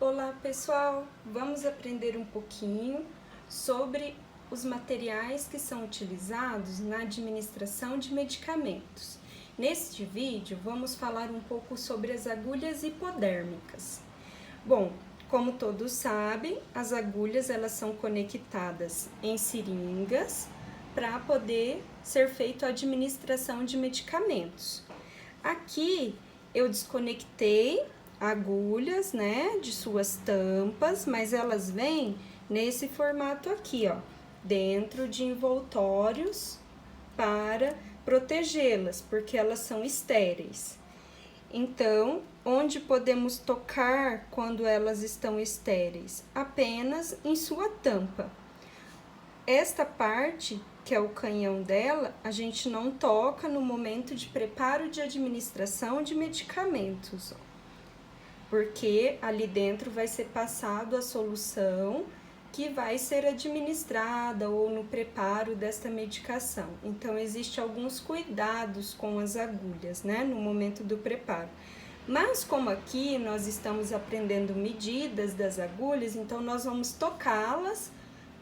Olá pessoal, vamos aprender um pouquinho sobre os materiais que são utilizados na administração de medicamentos. Neste vídeo vamos falar um pouco sobre as agulhas hipodérmicas. Bom, como todos sabem, as agulhas elas são conectadas em seringas para poder ser feita a administração de medicamentos. Aqui eu desconectei agulhas, né, de suas tampas, mas elas vêm nesse formato aqui, ó, dentro de envoltórios para protegê-las, porque elas são estéreis. Então, onde podemos tocar quando elas estão estéreis? Apenas em sua tampa. Esta parte, que é o canhão dela, a gente não toca no momento de preparo de administração de medicamentos, ó, porque ali dentro vai ser passado a solução que vai ser administrada ou no preparo desta medicação. Então, existem alguns cuidados com as agulhas, né, no momento do preparo. Mas como aqui nós estamos aprendendo medidas das agulhas, então nós vamos tocá-las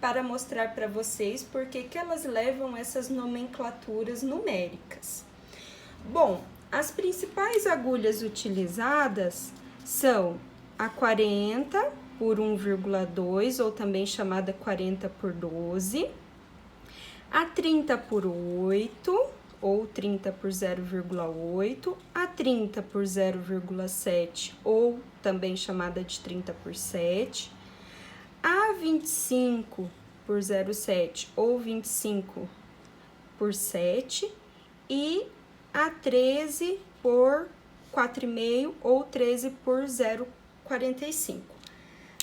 para mostrar para vocês por que elas levam essas nomenclaturas numéricas. Bom, as principais agulhas utilizadas são a 40 por 1,2, ou também chamada 40 por 12, a 30 por 8, ou 30 por 0,8, a 30 por 0,7, ou também chamada de 30 por 7, a 25 por 0,7, ou 25 por 7, e a 13 por 4,5 ou 13 por 0,45.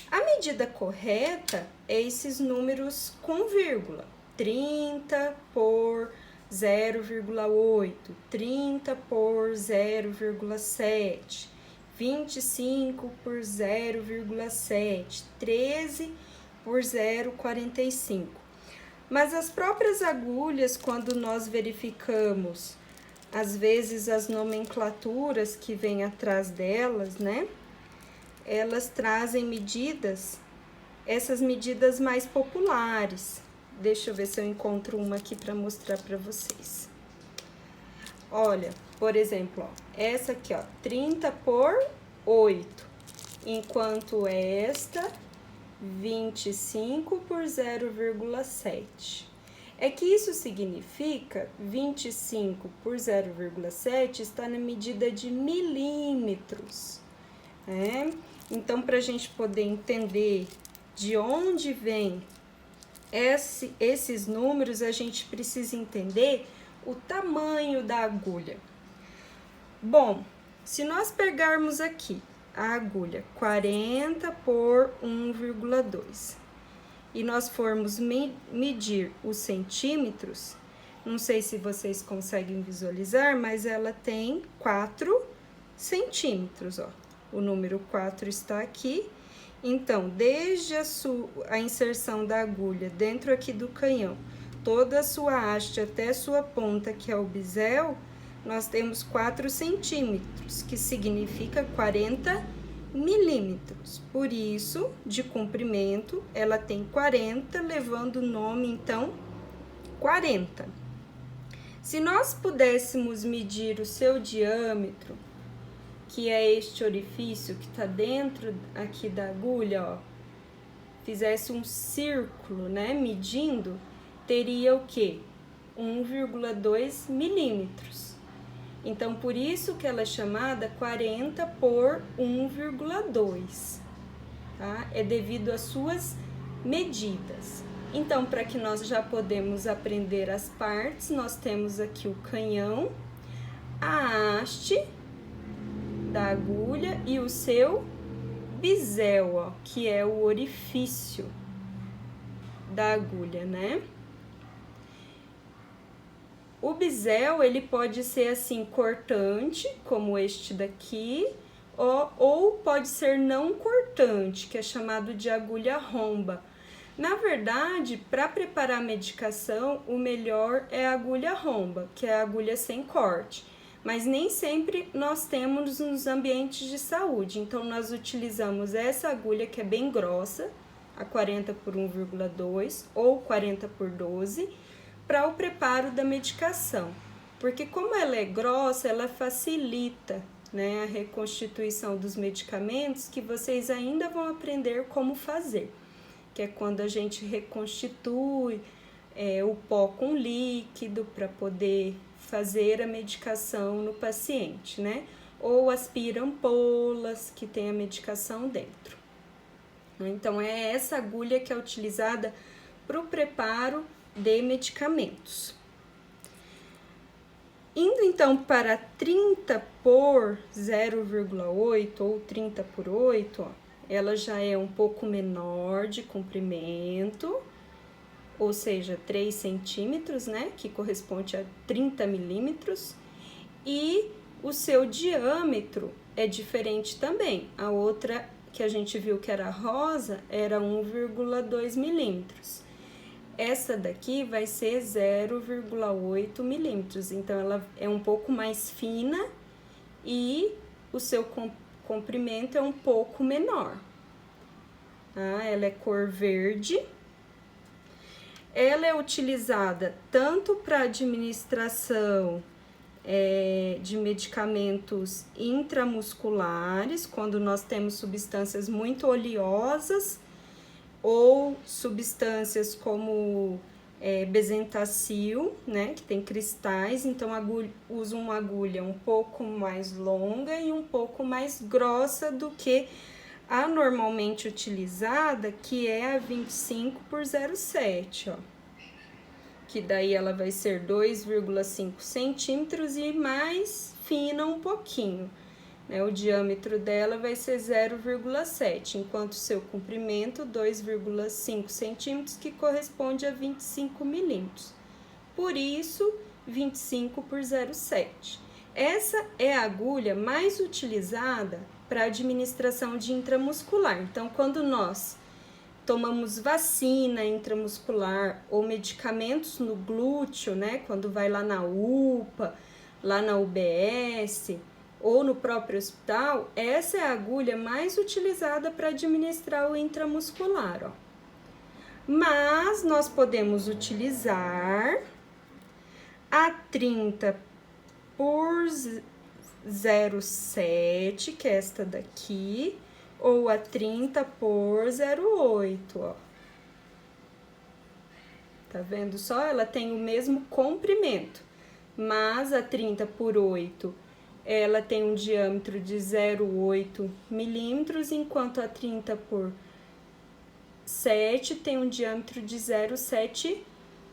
A medida correta é esses números com vírgula. 30 por 0,8, 30 por 0,7, 25 por 0,7, 13 por 0,45. Mas as próprias agulhas, quando nós verificamos às vezes as nomenclaturas que vêm atrás delas, né? Elas trazem medidas, essas medidas mais populares. Deixa eu ver se eu encontro uma aqui para mostrar para vocês. Olha, por exemplo, ó, essa aqui, ó, 30 por 8, enquanto esta 25 por 0,7. É que isso significa 25 por 0,7 está na medida de milímetros, né? Então, para a gente poder entender de onde vem esses números, a gente precisa entender o tamanho da agulha. Bom, se nós pegarmos aqui a agulha 40 por 1,2, e nós formos medir os centímetros, não sei se vocês conseguem visualizar, mas ela tem 4 centímetros, ó. O número 4 está aqui. Então, desde a inserção da agulha dentro aqui do canhão, toda a sua haste até a sua ponta, que é o bisel, nós temos 4 centímetros, que significa 40 milímetros. Por isso, de comprimento, ela tem 40, levando o nome, então, 40. Se nós pudéssemos medir o seu diâmetro, que é este orifício que está dentro aqui da agulha, ó, fizesse um círculo, né, medindo, teria o quê? 1,2 milímetros. Então, por isso que ela é chamada 40 por 1,2, tá? É devido às suas medidas. Então, para que nós já podemos aprender as partes, nós temos aqui o canhão, a haste da agulha e o seu bisel, ó, que é o orifício da agulha, né? O bisel, ele pode ser assim, cortante, como este daqui, ou pode ser não cortante, que é chamado de agulha romba. Na verdade, para preparar a medicação, o melhor é a agulha romba, que é a agulha sem corte. mas nem sempre nós temos nos ambientes de saúde. Então, nós utilizamos essa agulha que é bem grossa, a 40 por 1,2 ou 40 por 12, para o preparo da medicação. Porque como ela é grossa, ela facilita, né, a reconstituição dos medicamentos, que vocês ainda vão aprender como fazer, que é quando a gente reconstitui o pó com líquido para poder fazer a medicação no paciente, né? Ou aspira ampolas que tem a medicação dentro. Então, é essa agulha que é utilizada para o preparo de medicamentos. Indo então para 30 por 0,8 ou 30 por 8, ó, ela já é um pouco menor de comprimento, ou seja, 3 centímetros, né, que corresponde a 30 milímetros, e o seu diâmetro é diferente também. A outra que a gente viu que era rosa era 1,2 milímetros. Essa daqui vai ser 0,8 milímetros, então ela é um pouco mais fina e o seu comprimento é um pouco menor. Tá? Ela é cor verde. Ela é utilizada tanto para administração de medicamentos intramusculares, quando nós temos substâncias muito oleosas, ou substâncias como Bezentacil, né, que tem cristais, então usa uma agulha um pouco mais longa e um pouco mais grossa do que a normalmente utilizada, que é a 25 por 0,7, ó. Que daí ela vai ser 2,5 centímetros e mais fina um pouquinho. O diâmetro dela vai ser 0,7, enquanto o seu comprimento 2,5 centímetros, que corresponde a 25 milímetros. Por isso, 25 por 0,7. Essa é a agulha mais utilizada para administração de intramuscular. Então, quando nós tomamos vacina intramuscular ou medicamentos no glúteo, né? Quando vai lá na UPA, lá na UBS ou no próprio hospital, essa é a agulha mais utilizada para administrar o intramuscular, ó. Mas nós podemos utilizar a 30 por 0,7, que é esta daqui, ou a 30 por 0,8, ó. Tá vendo só? Ela tem o mesmo comprimento, mas a 30 por 8 ela tem um diâmetro de 0,8 milímetros, enquanto a 30 por 7 tem um diâmetro de 0,7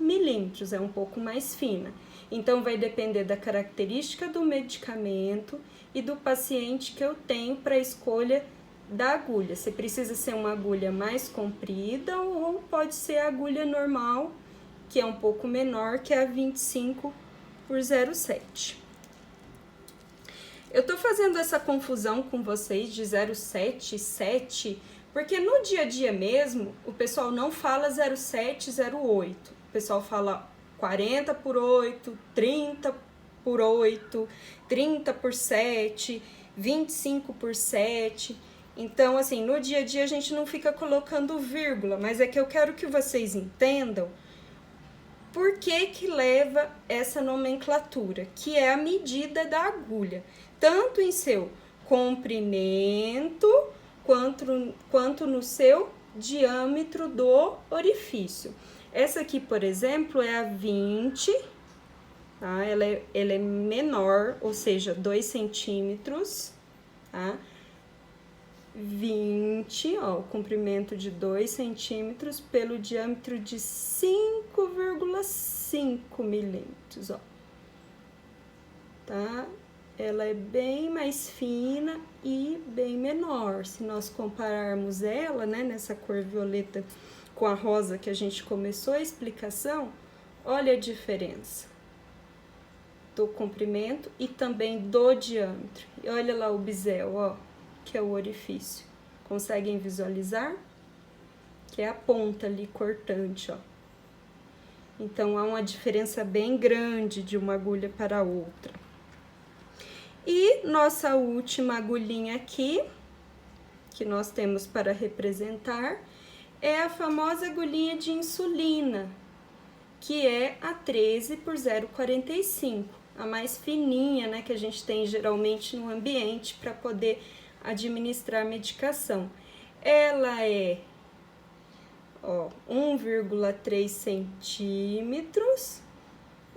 milímetros, é um pouco mais fina. Então, vai depender da característica do medicamento e do paciente que eu tenho para a escolha da agulha. Você precisa ser uma agulha mais comprida ou pode ser a agulha normal, que é um pouco menor, que é a 25 por 0,7. Eu tô fazendo essa confusão com vocês de 0,7 e 7, porque no dia a dia mesmo, o pessoal não fala 0,7, 0,8. O pessoal fala 40 por 8, 30 por 8, 30 por 7, 25 por 7. Então, assim, no dia a dia a gente não fica colocando vírgula, mas é que eu quero que vocês entendam por que leva essa nomenclatura, que é a medida da agulha, tanto em seu comprimento quanto no seu diâmetro do orifício. Essa aqui, por exemplo, é a 20, tá? Ela é menor, ou seja, 2 centímetros, tá? 20, ó, o comprimento de 2 centímetros pelo diâmetro de 5,5 milímetros, ó. Tá? Ela é bem mais fina e bem menor. Se nós compararmos ela, né, nessa cor violeta com a rosa que a gente começou a explicação, olha a diferença do comprimento e também do diâmetro. E olha lá o bisel, ó, que é o orifício. Conseguem visualizar? Que é a ponta ali cortante, ó. Então, há uma diferença bem grande de uma agulha para outra. E nossa última agulhinha aqui, que nós temos para representar, é a famosa agulhinha de insulina, que é a 13 por 0,45, a mais fininha, né, que a gente tem geralmente no ambiente para poder administrar a medicação. Ela é 1,3 centímetros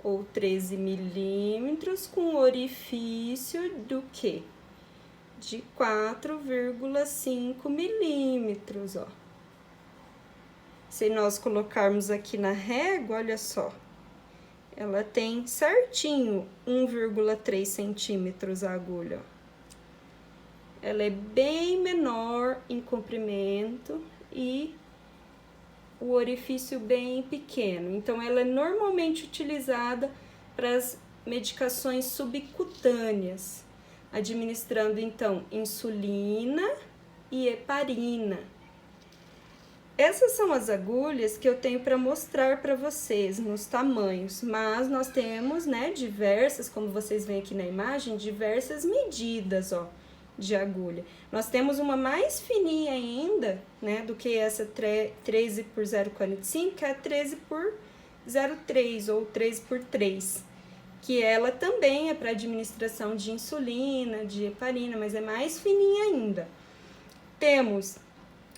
ou 13 milímetros, com orifício do quê? De 4,5 milímetros, ó. Se nós colocarmos aqui na régua, olha só, ela tem certinho 1,3 centímetros a agulha, ó. Ela é bem menor em comprimento e o orifício bem pequeno. Então, ela é normalmente utilizada para as medicações subcutâneas, administrando, então, insulina e heparina. Essas são as agulhas que eu tenho para mostrar para vocês nos tamanhos, mas nós temos, né, diversas, como vocês veem aqui na imagem, diversas medidas, ó, de agulha. Nós temos uma mais fininha ainda, né, do que essa 13 por 0,45, que é a 13 por 0,3 ou 13 por 3, que ela também é para administração de insulina, de heparina, mas é mais fininha ainda. Temos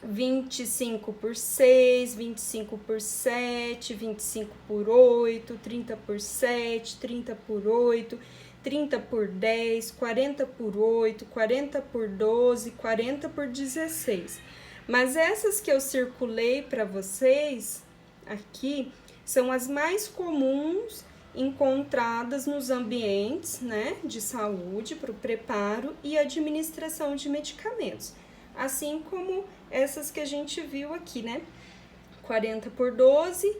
25 por 6, 25 por 7, 25 por 8, 30 por 7, 30 por 8, 30 por 10, 40 por 8, 40 por 12, 40 por 16. Mas essas que eu circulei para vocês aqui são as mais comuns encontradas nos ambientes, né, de saúde para o preparo e administração de medicamentos. Assim como essas que a gente viu aqui, né? 40 por 12,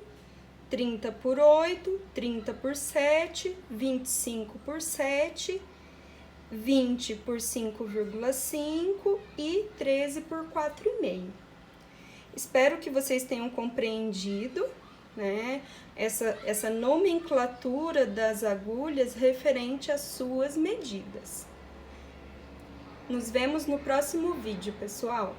30 por 8, 30 por 7, 25 por 7, 20 por 5,5 e 13 por 4,5. Espero que vocês tenham compreendido, né, essa nomenclatura das agulhas referente às suas medidas. Nos vemos no próximo vídeo, pessoal!